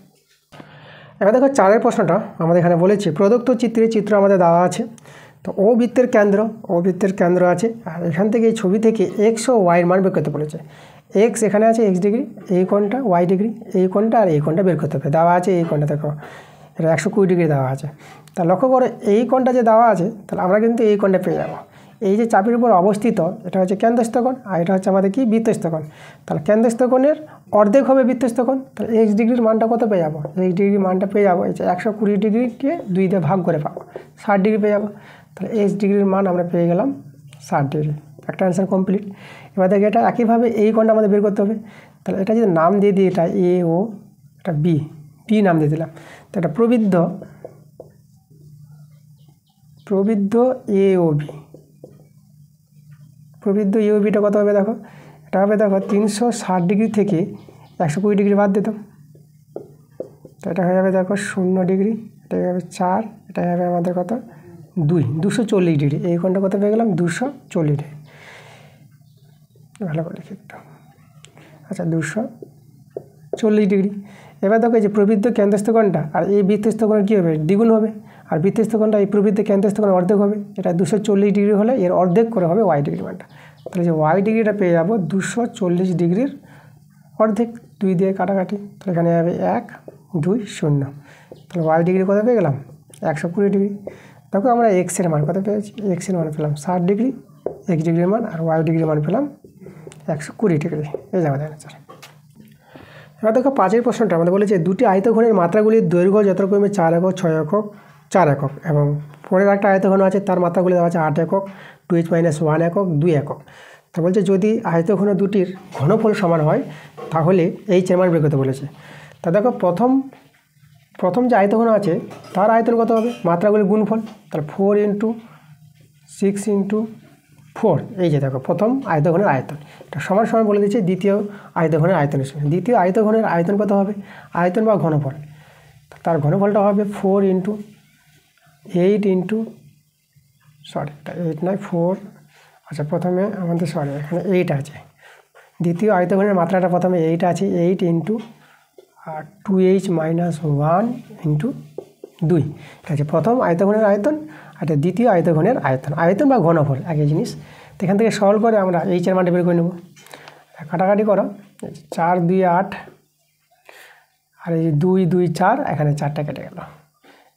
এবার দেখো 4 প্রশ্নটা আমাদের এখানে বলেছে প্রদত্ত চিত্র আমাদের দেওয়া আছে। তো ও বৃত্তের কেন্দ্র আছে, আর এখান থেকে এই ছবি থেকে এক্স ও ওয়াইয়ের মান বের করতে বলেছে। এক্স এখানে আছে এক্স ডিগ্রি, এই কোণটা ওয়াই ডিগ্রি, এই কোণটা আর এই কোণটা বের করতে হবে, দেওয়া আছে এই কোণটা, দেখো এটা 120 ডিগ্রি দেওয়া আছে। তা লক্ষ্য করে এই কোণটা যে দেওয়া আছে, তাহলে আমরা কিন্তু এই কোণটা পেয়ে যাবো। এই যে চাপের উপর অবস্থিত এটা হচ্ছে কেন্দ্রস্থ কোণ, আর এটা হচ্ছে আমাদের কি বৃত্তস্থ কোণ। তাহলে কেন্দ্রস্থ কোণের অর্ধেক হবে বৃত্তস্থ কোণ, তাহলে এক্স ডিগ্রির মানটা কত পেয়ে যাবো, এক্স ডিগ্রির মানটা পেয়ে যাবো এই যে 120 ডিগ্রিকে 2 দিয়ে ভাগ করে পাবো, 60 ডিগ্রি পেয়ে যাবো। তাহলে এক্স ডিগ্রির মান আমরা পেয়ে গেলাম 60 ডিগ্রি, একটা অ্যান্সার কমপ্লিট। এবার দেখে এটা একইভাবে এই কোণটা আমাদের বের করতে হবে। তাহলে এটা যদি নাম দিয়ে দিই, এটা এ ও, এটা বি নাম দিয়ে দিলাম। তো এটা প্রবৃদ্ধ এ ও বি, প্রবৃদ্ধ এ ও বিটা কত হবে দেখো, এটা হবে দেখো 360 ডিগ্রি থেকে 120 ডিগ্রি বাদ দিতাম, তো এটা হয়ে যাবে দেখো 0 ডিগ্রি, এটা হয়ে যাবে 4, এটা হবে আমাদের কত 240 ডিগ্রি। এই কোণটা কত পেয়ে গেলাম 240 ডিগ্রি, ভালো করে লিখে একটু। আচ্ছা 240 ডিগ্রি। এবার দেখো এই যে প্রবৃদ্ধ কেন্দ্রস্থ কোণটা আর এই বৃত্তস্থ কোণের কী হবে, দ্বিগুণ হবে, আর বৃত্তস্থ কোণটা এই প্রবৃদ্ধ কেন্দ্রস্থ কোণের অর্ধেক হবে। এটা 240 ডিগ্রি হলে এর অর্ধেক করে হবে ওয়াই ডিগ্রি মানটা। তাহলে যে ওয়াই ডিগ্রিটা পেয়ে যাবো 240 ডিগ্রির অর্ধেক, 2 দিয়ে কাটাকাটি, তাহলে এখানে যাবে 1, 2, 0। তাহলে ওয়াই ডিগ্রি কত পেয়ে গেলাম 120 ডিগ্রি। দেখো আমরা এক্সের মান কত পেয়েছি, এক্সের মান পেলাম 60 ডিগ্রি, এক্স ডিগ্রির মান, আর ওয়াই ডিগ্রির মান পেলাম 120 ডিগ্রি, এই যে আমাদের অ্যান্সার। এবার দেখো 5 প্রশ্নটা আমাদের বলেছে দুটি আয়তঘনের মাত্রাগুলির দৈর্ঘ্য যথাক্রমে 4 একক, 6 একক, 4 একক, এবং পরের একটা আয়তঘন আছে তার মাত্রাগুলি দেওয়া আছে 8 একক, 2h-1 একক, 2 একক। তা বলছে যদি আয়তঘন দুটির ঘনফল সমান হয় তাহলে এই চের মান বের করতে বলেছে। তা দেখো প্রথম যে আয়তঘন আছে তার আয়তন কত হবে, মাত্রাগুলির গুণফল, তাহলে 4 × 6 × 4, এই যে দেখো প্রথম আয়তঘনের আয়তন, এটা সমান সমান বলে দিচ্ছে দ্বিতীয় আয়তঘনের আয়তনের সঙ্গে। দ্বিতীয় আয়তঘনের আয়তন কত হবে, আয়তন বা ঘনফল, তার ঘনফলটা হবে 4 × 8 × 8 নয় 4, আচ্ছা প্রথমে আমাদের এখানে 8 আছে, দ্বিতীয় আয়তঘনের মাত্রাটা প্রথমে 8 আছে, 8 × 2h - 1 × 2। ঠিক আছে, প্রথম আয়তঘনের আয়তন আর এটা দ্বিতীয় আয়তঘনের আয়তন, আয়তন বা ঘনফল একই জিনিস। তো এখান থেকে সরল করে আমরা এইচের মানটা বের করে নেব। কাটাকাটি করো, 4 2 8 আর এই 2 2 4, এখানে 4টা কেটে গেল।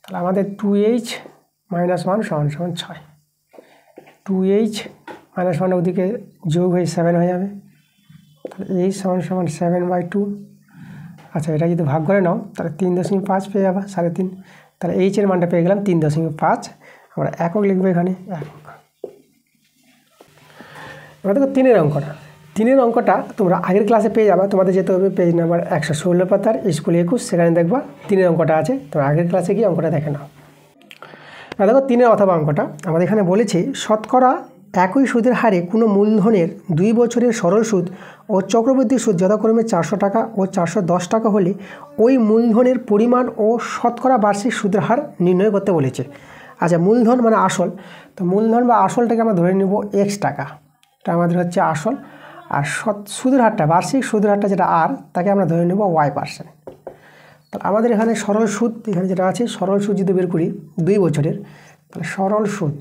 তাহলে আমাদের 2h - 1 = 6। 2h - 1 ওদিকে যোগ হয়ে 7 হয়ে যাবে। তাহলে h = 7/2। আচ্ছা, এটা যদি ভাগ করে নাও তাহলে 3.5 পেয়ে যাবা, 3.5। তাহলে এইচের মানটা পেয়ে গেলাম 3.5। আমরা একক লিখবো এখানে, একক। এবার দেখো 3-এর অঙ্কটা। 3-এর অঙ্কটা তোমরা আগের ক্লাসে পেয়ে যাবা, তোমাদের যেতে হবে পেজ নাম্বার 116 পাতার স্কুল 21, সেখানে দেখবা 3-এর অঙ্কটা আছে। তোমরা আগের ক্লাসে গিয়ে অঙ্কটা দেখে নাও। এবার দেখো 3-এর অথবা অঙ্কটা আমাদের এখানে বলেছি, শতকরা একই সুদের হারে কোনো মূলধনের 2 বছরের সরল সুদ ও চক্রবৃদ্ধি সুদ যথাক্রমে 400 টাকা ও 410 টাকা হলে ওই মূলধনের পরিমাণ ও শতকরা বার্ষিক সুদের হার নির্ণয় করতে বলেছে। আচ্ছা, মূলধন মানে আসল, তো মূলধন বা আসলটাকে আমরা ধরে নেব x টাকা, এটা আমাদের হচ্ছে আসল। আর সুদের হারটা, বার্ষিক সুদের হারটা যেটা আর, তাকে আমরা ধরে নেব y%। তাহলে আমাদের এখানে সরল সুদ, এখানে যেটা আছে সরল সুদ যদি বের করি 2 বছরের, তাহলে সরল সুদ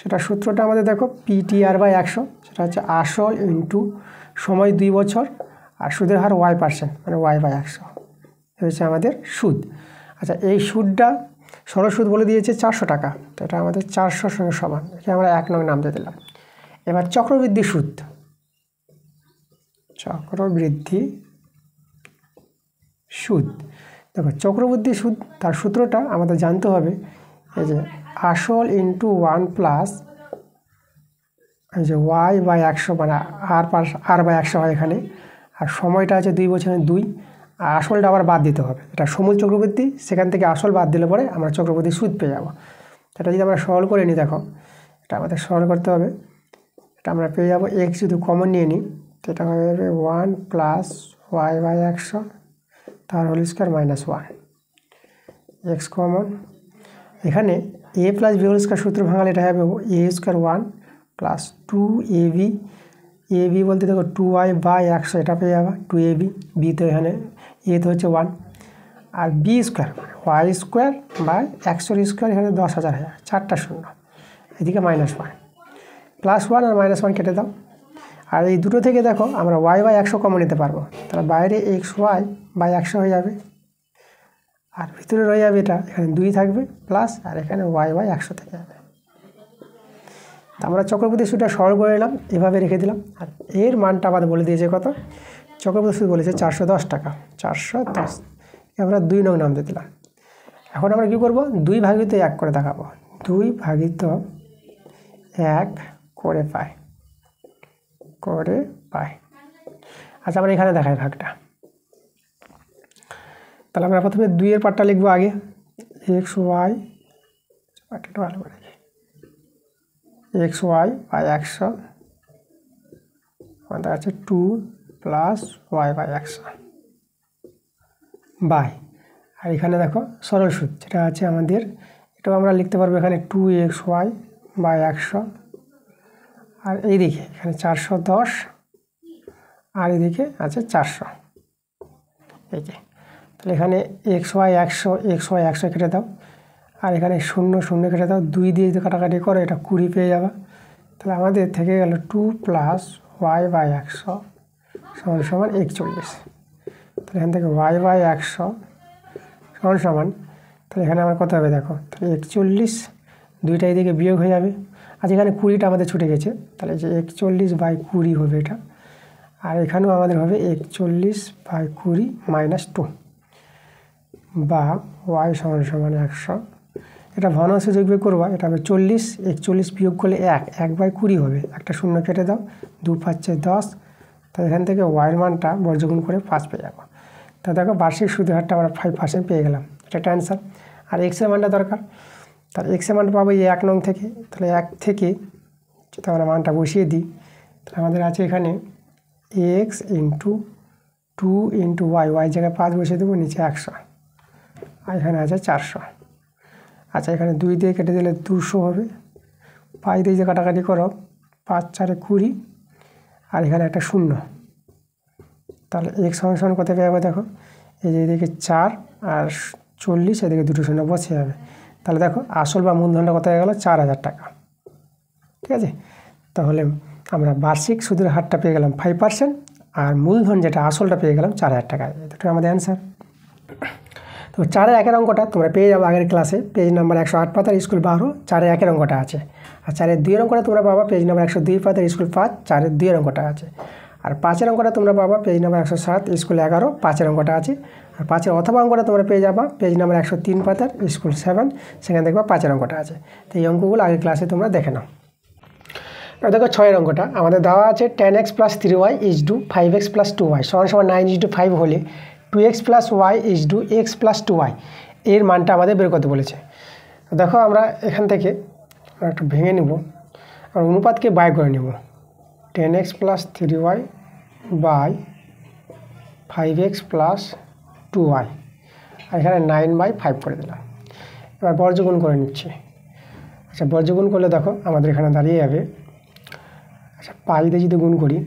সেটা সূত্রটা আমাদের দেখো PTR/100, সেটা হচ্ছে আসল ইন্টু সময় 2 বছর আর সুদের হার y%, মানে y/100, এটা হচ্ছে আমাদের সুদ। আচ্ছা, এই সুদটা সরল সুদ বলে দিয়েছে 400 টাকা, তো এটা আমাদের 400 সঙ্গে সমান, একে আমরা 1 নং নাম দিয়ে দিলাম। এবার চক্রবৃদ্ধি সুদ, চক্রবৃদ্ধি সুদ, দেখো চক্রবৃদ্ধি সুদ তার সূত্রটা আমাদের জানতে হবে, এই যে আসল ইন্টু 1 প্লাস এই যে y/100, মানে r/100 হয় এখানে, আর সময়টা আছে 2 বছরের 2, আর আসলটা আবার বাদ দিতে হবে, এটা সমূল চক্রবৃদ্ধি, সেখান থেকে আসল বাদ দিলে পরে আমরা চক্রবৃদ্ধি সুদ পেয়ে যাবো। এটা যদি আমরা সরল করে নিই, দেখো এটা আমাদের সরল করতে হবে, এটা আমরা পেয়ে যাবো x যদি কমন নিয়ে নিই, তো এটা হয়ে যাবে 1 প্লাস y/100 তার whole square minus 1, x common. এখানে a plus b whole square সূত্র ভাঙালে এটা হবে a² 1 প্লাস 2ab, ab বলতে দেখো 2y/100, এটা পেয়ে যাবা 2ab, b তো এখানে a তো হচ্ছে 1, আর b² y²/100² এখানে 10,000 হয়, 4টা শূন্য, এদিকে -1 প্লাস 1 আর -1 কেটে দাও। আর এই দুটো থেকে দেখো আমরা y/100 কমন নিতে পারবো, তাহলে বাইরে xy/100 হয়ে যাবে, আর ভিতরে রয়ে যাবে এটা, এখানে 2 থাকবে প্লাস, আর এখানে y/100 থেকে যাবে। তা আমরা চক্রবৃদ্ধি সুদটা সরল করে নিলাম, এভাবে রেখে দিলাম। আর এর মানটা আমাদের বলে দিয়েছে কত, চক্রবৃদ্ধি সুদ বলেছে 410 টাকা, 410, আমরা 2 নং নাম দিয়ে দিলাম। এখন আমরা কী করবো, 2/1 করে দেখাবো, 2/1 করে পাই। আচ্ছা, আমরা এখানে দেখাই ভাগটা। তাহলে আমরা প্রথমে 2-এর পার্টটা লিখবো আগে, xy পার্টটা ভালো করে xy/100 আমাদের আছে 2 প্লাস y/100 বাই, আর এখানে দেখো সরল সুদ যেটা আছে আমাদের, এটাও আমরা লিখতে পারবো এখানে 2xy/100, আর এইদিকে এখানে 410, আর এদিকে আছে 400, এই যে। তাহলে এখানে xy100 কেটে দাও, আর এখানে 0 কেটে দাও, 2 দিয়ে যদি কাটাকাটি করো এটা 20 পেয়ে যাবা। তাহলে আমাদের থেকে গেল 2 প্লাস y/100 সমান 41। তাহলে এখান থেকে y/100 সমান, তাহলে এখানে আমার কত হবে দেখো, তাহলে 41, 2টা এদিকে বিয়োগ হয়ে যাবে। আজ এখানে 20টা আমাদের ছুটে গেছে, তাহলে যে 41/20 হবে এটা, আর এখানেও আমাদের হবে 41/20 - 2, বা y = 100। এটা ভগ্নাংশে যোগ বিয়োগ করবা, এটা হবে 40, 41 বিয়োগ করলে 1/20 হবে, একটা 0 কেটে দাও, 2 × 5 = 10, তাহলে এখান থেকে y-এর মানটা বর্গমূল করে 5 পেয়ে যাবো। তা দেখো বার্ষিক সুদের হারটা আমরা 5% পেয়ে গেলাম, এটা একটা অ্যান্সার। আর x-এর মানটা দরকার, তাহলে x-এর মানটা পাবো এই 1 নং থেকে, তাহলে 1 থেকে যদি আমরা মানটা বসিয়ে দিই, তাহলে আমাদের আছে এখানে x × 2 × y জায়গায় 5 বসিয়ে দেবো, নিচে 100, আর এখানে আছে 400। আচ্ছা, এখানে 2 দিয়ে কেটে দিলে 200 হবে, 5 দিয়ে যে কাটাকাটি করো 5 × 4 = 20, আর এখানে একটা 0, তাহলে x সমান কত পেয়ে যাবো দেখো, এই যে এদিকে 4 আর 40, এদিকে দুটো শূন্য বসে যাবে। তাহলে দেখো আসল বা মূলধনটা কত হয়ে গেল, 4000 টাকা। ঠিক আছে, তাহলে আমরা বার্ষিক সুদের হারটা পেয়ে গেলাম 5%, আর মূলধন যেটা আসলটা পেয়ে গেলাম 4000 টাকায়। এটাই আমাদের অ্যান্সার। তো 4-এর একের অঙ্কটা তোমরা পেয়ে যাবো আগের ক্লাসে, পেজ নাম্বার 108 পাতার স্কুল 12, 4-এর একের অঙ্কটা আছে। আর 4-এর 2-এর অঙ্কটা তোমরা পাবা পেজ নাম্বার 102 পাতার স্কুল 5, 4-এর 2-এর অঙ্কটা আছে। আর 5-এর অঙ্কটা তোমরা পাবা পেজ নাম্বার 107 স্কুল 11, 5-এর অঙ্কটা আছে। আর 5-এর অথবা অঙ্কটা তোমরা পেয়ে যাবা পেজ নাম্বার 103 পাতার স্কুল 7, সেখানে দেখবা 5-এর অঙ্কটা আছে। তো এই অঙ্কগুলো আগের ক্লাসে তোমরা দেখে নাও। দেখো 6-এর অঙ্কটা আমাদের দেওয়া আছে 10x + 3y = 5x + 2y = 9:5 হলে 2x + y = x + 2y এর মানটা আমাদের বের করতে বলেছে। দেখো আমরা এখান থেকে একটু ভেঙে নিব আর অনুপাতকে বাই করে নেব। 10x + 3y / 5x + 2y, আর এখানে 9/5 করে দিলাম। এবার বর্গগুণ করে নিচ্ছি। আচ্ছা, বর্গগুণ করলে দেখো আমাদের এখানে দাঁড়িয়ে যাবে, আচ্ছা পাই দিয়ে যদি গুণ করি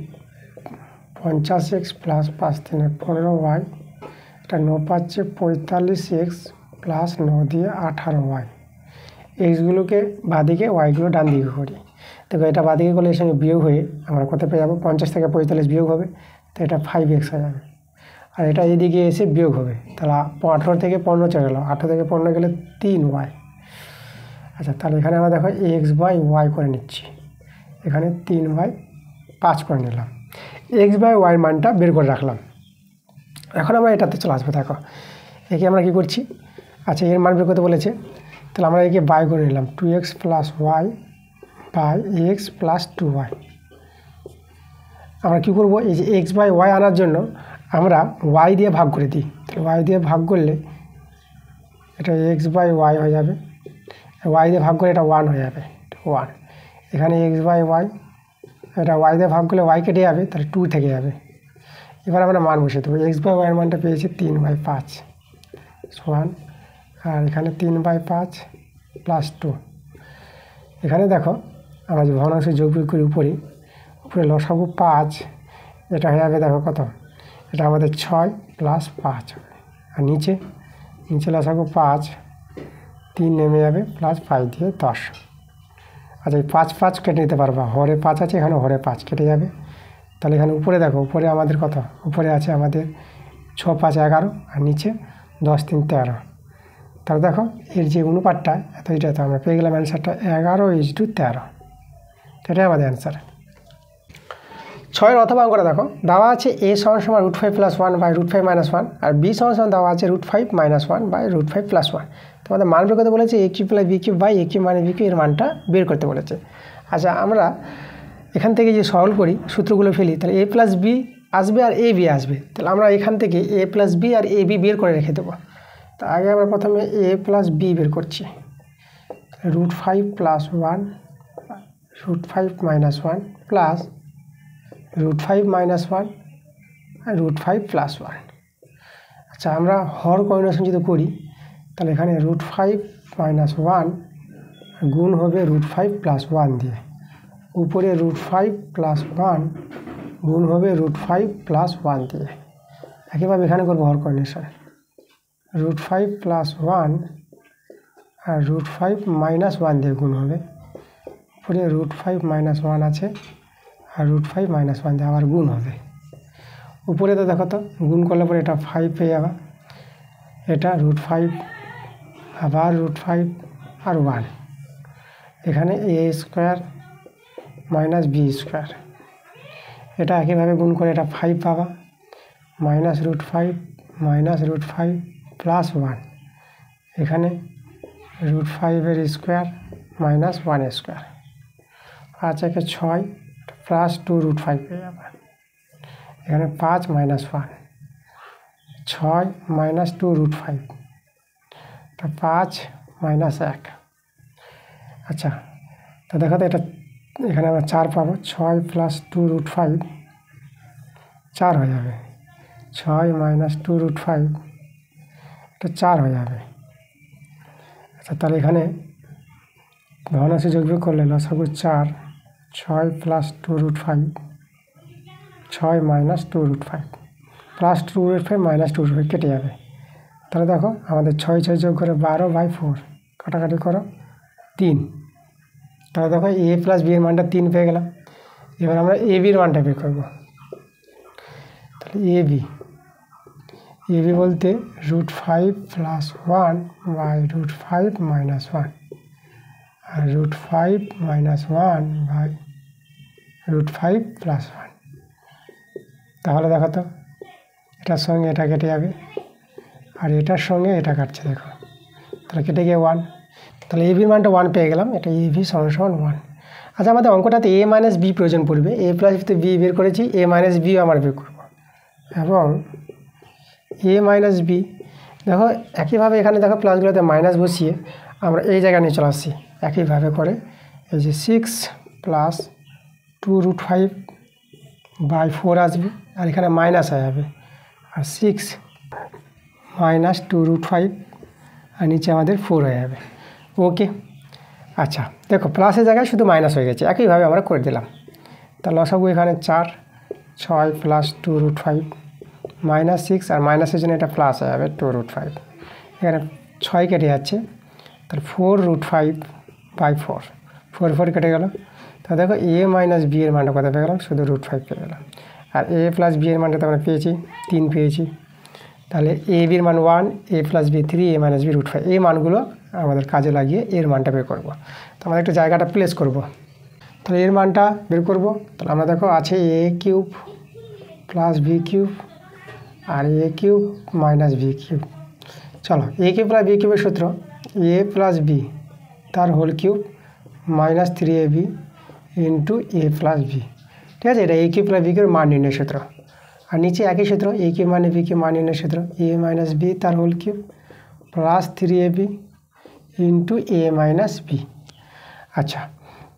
50x + 5 × 3 = 15y, এটা 9 পাচ্ছে 45x + 9 দিয়ে 18y। এক্সগুলোকে বাঁদিকে, ওয়াইগুলো ডান দিকে করি। দেখো এটা বাঁদিকে করলে এর সঙ্গে বিয়োগ হয়ে আমরা কত পেয়ে যাবো, 50 থেকে 45 বিয়োগ হবে, তো এটা 5x হয়ে যাবে। আর এটা এদিকে এসে বিয়োগ হবে, তাহলে 18 থেকে 15 চলে গেলো, 18 থেকে 15 গেলে 3y। আচ্ছা, তাহলে এখানে আমরা দেখো x/y করে নিচ্ছি, এখানে 3/5 করে নিলাম। x/y মানটা বের করে রাখলাম। এখন আমরা এটাতে চলে আসবো। দেখো একে আমরা কি করছি, আচ্ছা এর মান বের করতে বলেছে, তাহলে আমরা একে বাই করে নিলাম 2x + y / x + 2y। আমরা কি করব, এই যে x/y আনার জন্য আমরা y দিয়ে ভাগ করে দিই। তাহলে y দিয়ে ভাগ করলে এটা x/y হয়ে যাবে, y দিয়ে ভাগ করে এটা 1 হয়ে যাবে, 1। এখানে x/y, এটা y দিয়ে ভাগ করলে y কেটে যাবে, তাহলে 2 থেকে যাবে। এবার আমরা মান বসে দেবো, x/y এর মানটা পেয়েছি 3/5 সমান, আর এখানে 3/5 + 2। এখানে দেখো আমরা যে ভগ্নাংশ যোগ বিয়োগ করি উপরে লসাগু 5, এটা হয়ে যাবে দেখো কত, এটা আমাদের 6 + 5 হবে। আর নিচে লসাগু 5, 3 নেমে যাবে, +5 দিয়ে 10। আচ্ছা এই 5 কেটে নিতে পারবা, হরে 5 আছে, এখানে হরে 5 কেটে যাবে। তাহলে এখানে উপরে দেখো, উপরে আমাদের কত, উপরে আছে আমাদের 6 × 5 = 11, আর নিচে 10 × 3 = 13। তাহলে দেখো এর যে অনুপাতটা এটা তো আমরা পেয়ে গেলাম অ্যান্সারটা 11:13। এটাই আমাদের অ্যান্সার। 6-এর অথবা অঙ্কটা দেখো দেওয়া আছে a = √5 + 1 / √5 - 1, আর b = দেওয়া আছে √5 - 1 / √5 + 1। তোমাদের মান বের করতে বলেছে a³ + b³ / a³ - b³ এর মানটা বের করতে বলেছে। আচ্ছা আমরা এখান থেকে যে সরল করি, সূত্রগুলো ফেলি, তাহলে a + b আসবে আর ab আসবে। তাহলে আমরা এখান থেকে a + b আর ab বের করে রেখে দেবো। তো আগে আমরা প্রথমে a + b বের করছি, √5 + 1 √5 - 1 প্লাস √5 - 1 আর √5 + 1। আচ্ছা আমরা হর কম্বিনেশন যদি করি, তাহলে এখানে √5 - 1 গুণ হবে √5 + 1 দিয়ে, উপরে √5 + 1 গুণ হবে √5 + 1 দিয়ে। একইভাবে এখানে করবো হর কম্বিনেশন, √5 + 1 আর √5 - 1 দিয়ে গুণ হবে, উপরে √5 - 1 আছে, আর √5 - 1 দিয়ে আবার গুণ হবে। উপরে তো দেখো তো গুণ করলে পরে এটা 5 পেয়ে যাবে, এটা √5 আবার √5 আর 1, এখানে a² - b²। এটা একইভাবে গুণ করে এটা 5 পাবা, -√5 -√5 + 1, এখানে √5 এর স্কোয়ার -1² 5 × 6 + 2 √5 পেয়ে যাবে। এখানে 5 - 1 6 - 2 √5, তা 5 - 1। আচ্ছা তো দেখো তো এটা এখানে আমরা 4 পাবো, 6 + 2 √5 4 হয়ে যাবে, 6 - 2 √5 এটা 4 হয়ে যাবে। আচ্ছা তাহলে এখানে ভগ্নাংশ যোগ বিয়োগ করলে লসাগু 4, 6 + 2 √5 6 - 2 √5, প্লাস 2√5 মাইনাস 2√5 কেটে যাবে। তাহলে দেখো আমাদের 6 6 যোগ করে 12/4, কাটাকাটি করো 3। তাহলে দেখো a প্লাস b এর মানটা 3 পেয়ে গেলাম। এবার আমরা a b এর মানটা বের করব। তাহলে a b বলতে √5 প্লাস 1/√5 মাইনাস 1 আর √5 মাইনাস 1/√5 প্লাস 1। তাহলে দেখো তো এটার সঙ্গে এটা কেটে যাবে আর এটার সঙ্গে এটা কাটছে, দেখো তাহলে কেটে গিয়ে 1। তাহলে এ বির মানটা 1 পেয়ে গেলাম। এটা এ ভি সমান 1। আচ্ছা, আমাদের অঙ্কটাতে a মাইনাস বি প্রয়োজন পড়বে। a প্লাস বি বের করেছি, a মাইনাস বিও আমার বের করব। এবং a মাইনাস বি দেখো একইভাবে এখানে দেখো প্লাসগুলোতে মাইনাস বসিয়ে আমরা এই জায়গায় নিয়ে চলে আসছি। একইভাবে করে এই যে 6 প্লাস 2√5/4 আসবে আর এখানে মাইনাস হয়ে যাবে, আর 6 মাইনাস 2√5 আর নিচে আমাদের 4 হয়ে যাবে। ওকে, আচ্ছা দেখো প্লাসের জায়গায় শুধু মাইনাস হয়ে গেছে, একইভাবে আমরা করে দিলাম। তাহলে লসাগু এখানে 4, 6 প্লাস 2√5 মাইনাস 6 আর মাইনাসের জন্য এটা প্লাস হয়ে যাবে 2√5। এখানে 6 কেটে যাচ্ছে, তাহলে 4√5/4, 4 কেটে গেল। তাহলে দেখো a মাইনাস বি এর মানটা কত পেয়ে গেলাম, শুধু √5 পেয়ে গেলাম। আর a প্লাস বি এর মানটা তো আমরা পেয়েছি 3 পেয়েছি। তাহলে a বির মান 1, a plus B 3, a minus b √5। এই মানগুলো আমাদের কাজে লাগিয়ে এর মানটা বের করব। তো আমাদের একটা জায়গাটা প্লেস করব। তাহলে এর মানটা বের করব। তাহলে আমরা দেখো আছে a cube plus B cube আর a cube minus B cube. চলো a কিউব প্লাস বি কিউবের সূত্র a প্লাস বি তার whole cube minus 3ab into a plus B. ঠিক আছে, এটা a কিউব প্লাস বি কিউবের মান নির্ণয়ের সূত্র। আর নিচে একই সূত্র a কিউব মানে বি কিউব মান নির্ণয়ের সূত্র a মাইনাস বি তার whole cube plus 3ab into a minus B. আচ্ছা,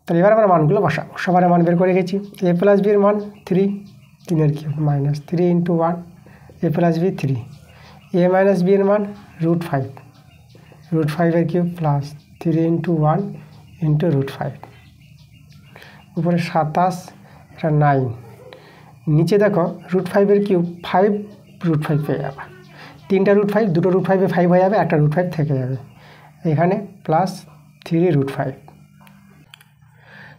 তাহলে এবার আমরা মানগুলো বসাবো। সবার মান বের করে গেছি। a প্লাস বির মান 3, 3 cube minus 3 into 1, a plus B 3। a minus B এর মান √5, √5 কিউব প্লাস 3 ইন্টু 1 ইন্টু √5। উপরে 27, এটা 9। নিচে দেখো √5 কিউব 5√5 পেয়ে যাবে। 3টা √5, 2টো √5 5 হয়ে যাবে, একটা √5 থেকে যাবে। এখানে প্লাস 3√5।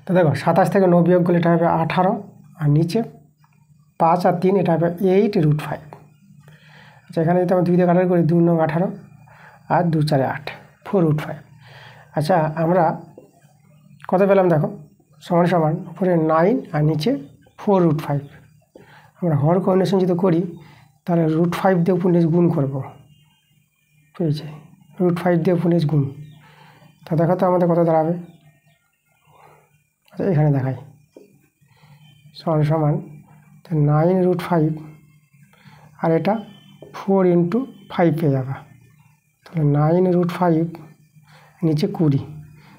তো দেখো 27 থেকে 9 বিয়োগ করলে এটা হবে 18 আর নিচে 5 আর 3 এটা হবে 8√5। আচ্ছা, এখানে যদি আমরা 2 দিয়ে কাটাকাটি করি 2 9 18 আর 2 4 8, 4√5। আচ্ছা, আমরা কত পেলাম দেখো, সমান সমান উপরে 9 আর নিচে 4√5। আমরা হর কন্ডিশন যদি করি তাহলে √5 দিয়ে উপর নিচ গুণ করবো, পেয়েছে √5 দিয়ে উপর নিচ গুণ। তা দেখো তো আমাদের কত দাঁড়াবে। আচ্ছা, এখানে দেখাই সমান সমান 9√5 আর এটা 4 ইন্টু 5 পেয়ে যাবে। তাহলে 9√5 নিচে 20।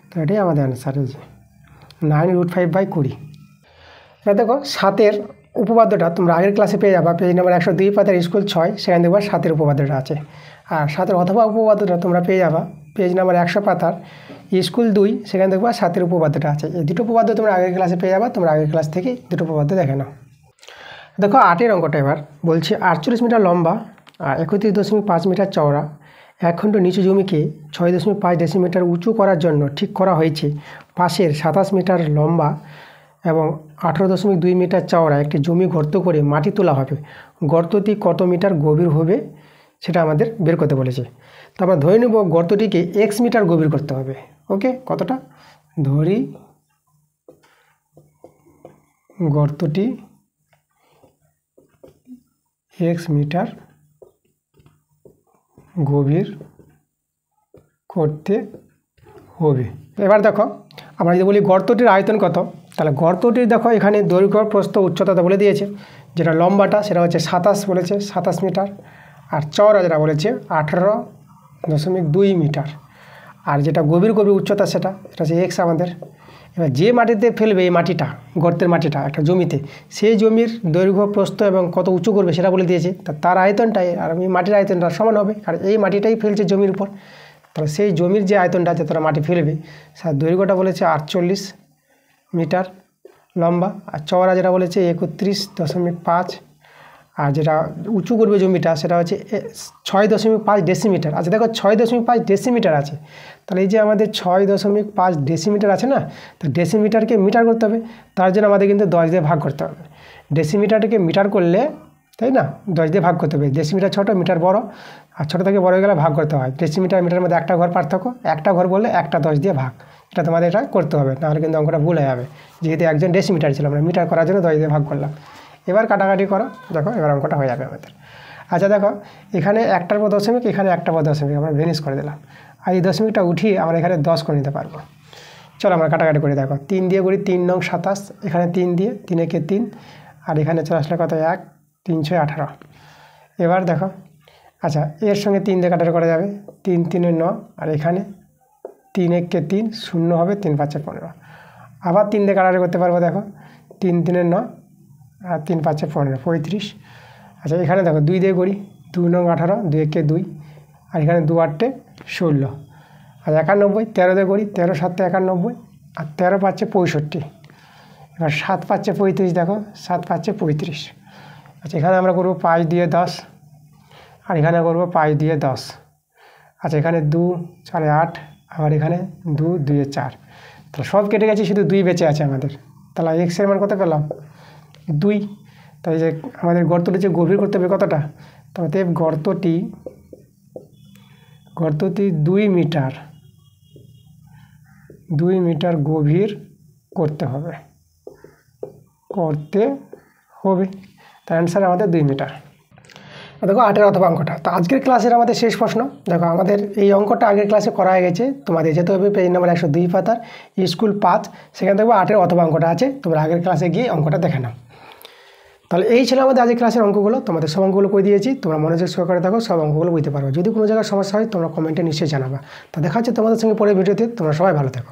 তো এটাই আমাদের অ্যান্সার, এই যে 9√5/20। এবার দেখো 7-এর উপপাদ্যটা তোমরা আগের ক্লাসে পেয়ে যাবা, পেজ নাম্বার 102 পাতার স্কুল 6, সেখানে দেখবা 7-এর উপপাদ্যটা আছে। আর 7-এর অথবা উপপাদ্যটা তোমরা পেয়ে যাবা পেজ নাম্বার 100 পাতার স্কুল 2, সেখানে দেখবা 7-এর উপপাদ্যটা আছে। এই দুটো উপপাদ্য তোমরা আগের ক্লাসে পেয়ে যাবা, তোমরা আগের ক্লাস থেকে দুটো উপপাদ্য দেখে নাও। দেখো 8-এর অঙ্কটা এবার বলছি 48 মিটার লম্বা আর 31.5 মিটার চওড়া এক খণ্ড নিচু জমিকে 6.5 ডেসিমিটার উঁচু করার জন্য ঠিক করা হয়েছে। পাশের 27 মিটার লম্বা এবং 18.2 মিটার চওড়া একটি জমি গর্ত করে মাটি তোলা হবে। গর্তটি কত মিটার গভীর হবে সেটা আমাদের বের করতে বলেছে। তো আমরা ধরে নেব গর্তটিকে x মিটার গভীর করতে হবে। ওকে, কতটা ধরি গর্তটি x মিটার গভীর করতে হবে। এবার দেখো আমরা যদি বলি গর্তটির আয়তন কত, তাহলে গর্তটির দেখো এখানে দৈর্ঘ্য প্রস্থ উচ্চতা বলে দিয়েছে। যেটা লম্বাটা সেটা হচ্ছে 27 বলেছে, 27 মিটার। আর চওড়া যেটা বলেছে 18.2 মিটার। আর যেটা গভীর উচ্চতা সেটা হচ্ছে x আমাদের। এবার যে মাটিতে ফেলবে এই মাটিটা, গর্তের মাটিটা একটা জমিতে, সেই জমির দৈর্ঘ্য প্রস্থ এবং কত উঁচু করবে সেটা বলে দিয়েছে। তার আয়তনটাই আর এই মাটির আয়তনটা সমান হবে, কারণ এই মাটিটাই ফেলছে জমির উপর। তাহলে সেই জমির যে আয়তনটা আছে তারা মাটি ফেলবে, তার দৈর্ঘ্যটা বলেছে 48 মিটার লম্বা, আর চওড়া যেটা বলেছে 31.5, আর যেটা উঁচু করবে জমিটা সেটা হচ্ছে 6.5 ডেসিমিটার। আচ্ছা দেখো 6.5 ডেসিমিটার আছে, তাহলে এই যে আমাদের 6.5 ডেসিমিটার আছে না, তো ডেসিমিটারকে মিটার করতে হবে, তার জন্য আমাদের কিন্তু 10 দিয়ে ভাগ করতে হবে। ডেসিমিটারকে মিটার করলে, তাই না, 10 দিয়ে ভাগ করতে হবে। ডেসিমিটার ছোটো, মিটার বড়, আর ছোটো থেকে বড় হয়ে গেলে ভাগ করতে হয়। ডেসিমিটার মিটারের মধ্যে একটা ঘর পার্থক্য, একটা ঘর বললে একটা 10 দিয়ে ভাগ, এটা তোমাদের এটা করতে হবে, নাহলে কিন্তু অঙ্কটা ভুল হয়ে যাবে। যেহেতু একজন ডেসিমিটার ছিল, আমরা মিটার করার জন্য 10 দিয়ে ভাগ করলাম। এবার কাটাকাটি করো, দেখো এবার অঙ্কটা হয়ে যাবে আমাদের। আচ্ছা দেখো এখানে একটার পর দশমিক, এখানে একটা পর দশমিক, আমরা ভেনিশ করে দিলাম, আর এই দশমিকটা উঠিয়ে আমরা এখানে 10 করে নিতে পারবো। চলো আমরা কাটাকাটি করে দেখো, 3 দিয়ে করি 3 নং 27, এখানে 3 দিয়ে, 3 একে 3, আর এখানে চলে আসলে কত 1, 3 6 18। এবার দেখো, আচ্ছা এর সঙ্গে 3 দিয়ে কাটাকাটি করা যাবে, 3 3 9, আর এখানে 3 একে 3, 0 হবে, 3 5 15। আবার 3 দিয়ে কাটাকাটি করতে পারবো, দেখো 3 3 9, আর 3 5 15, 35। আচ্ছা এখানে দেখো 2 দিয়ে করি, 2 নং 18, 2 একে 2, আর এখানে 2 8 16, আর 91, 13 দিয়ে করি, 13 7 91, আর 13 5 65। এবার 7 5 35, দেখো 7 5 35। আচ্ছা এখানে আমরা করবো 5 দিয়ে 10, আর এখানে করবো 5 দিয়ে 10। আচ্ছা এখানে 2 4 8, আবার এখানে 2 2 4, তাহলে সব কেটে গেছে, শুধু 2 বেঁচে আছে আমাদের। তাহলে এক্সের মান কত পেলাম 2। তাই যে আমাদের গর্তটি যে গভীর করতে হবে কতটা, তাহলে গর্তটি 2 মিটার, 2 মিটার গভীর করতে হবে, তার অ্যান্সার আমাদের 2 মিটার। দেখো 8-এর অথবা অঙ্কটা। তো আজকের ক্লাসের আমাদের শেষ প্রশ্ন। দেখো আমাদের এই অঙ্কটা আগের ক্লাসে করা হয়ে গেছে, তোমাদের যেতে হবে পেজ নাম্বার 102 পাতার স্কুল 5, সেখানে দেখবো 8-এর অথবা অঙ্কটা আছে, তোমরা আগের ক্লাসে গিয়ে অঙ্কটা দেখে নাও। তাহলে এই ছিল আমাদের আজকের ক্লাসের অঙ্কগুলো, তোমাদের সব অঙ্কগুলো করে দিয়েছি, তোমরা মনোযোগ সহকারে দেখো, সব অঙ্কগুলো বুঝতে পারবে। যদি কোনো জায়গায় সমস্যা হয় তোমরা কমেন্টে নিশ্চয়ই জানাবা। তো দেখা হচ্ছে তোমাদের সঙ্গে পরের ভিডিওতে, তোমরা সবাই ভালো থেকো।